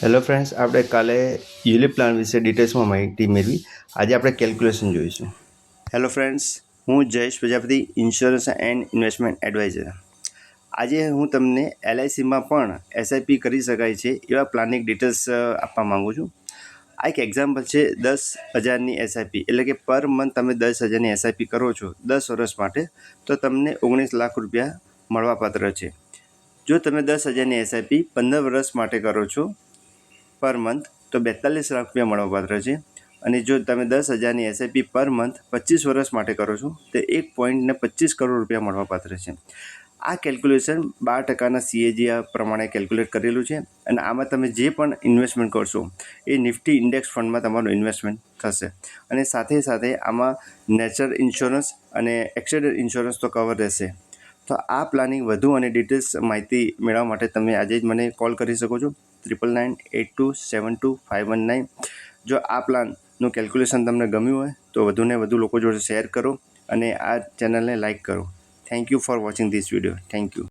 Hello friends, આપણે કાલે યુલિપ plan વિશે ડિટેલ્સમાં માહિતી મેળવી. આજે આપણે કેલ્ક્યુલેશન જોઈશું. હેલો ફ્રેન્ડ્સ, હું Jayesh Prajapati, insurance and investment adviser. આજે હું તમને LICમાં પણ SIP કરી શકાય છે એવા પ્લાનની ડિટેલ્સ આપવા માગું છું. આ એક એક્ઝામ્પલ છે 10,000ની SIP, એટલે કે પર મંથ તમે 10,000ની SIP કરો છો 10 વર્ષ માટે, તો તમને 19 લાખ રૂપિયા મળવાપાત્ર છે. જો તમે 10,000ની SIP 15 વર્ષ માટે કરો છો પર મંથ, તો 42 લાખ રૂપિયા મળવાપાત્ર છે. અને જો તમે 10,000ની SIP પર મંથ 25 વર્ષ માટે કરો છો તો 1.25 કરોડ રૂપિયા મળવાપાત્ર છે. આ કેલ્ક્યુલેશન 12%ના CAGR પ્રમાણે કેલ્ક્યુલેટ કરેલું છે. અને આમાં તમે જે પણ ઇન્વેસ્ટમેન્ટ કરશો એ નિફ્ટી ઇન્ડેક્સ ફંડમાં તમારું ઇન્વેસ્ટમેન્ટ થશે. અને સાથે સાથે આમાં નેચરલ ઇન્સ્યોરન્સ અને એક્સિડન્ટ ઇન્સ્યોરન્સ તો કવર રહેશે. તો આ પ્લાનિંગ વધુ અને ડિટેલ્સ માહિતી મેળવવા માટે તમે આજે જ મને કોલ કરી શકો છો 9998272519. જો આ પ્લાનનું કેલ્ક્યુલેશન તમને ગમ્યું હોય તો વધુને વધુ લોકો જોડે શેર કરો અને આ ચેનલને લાઇક કરો. Thank you for watching this video. Thank you.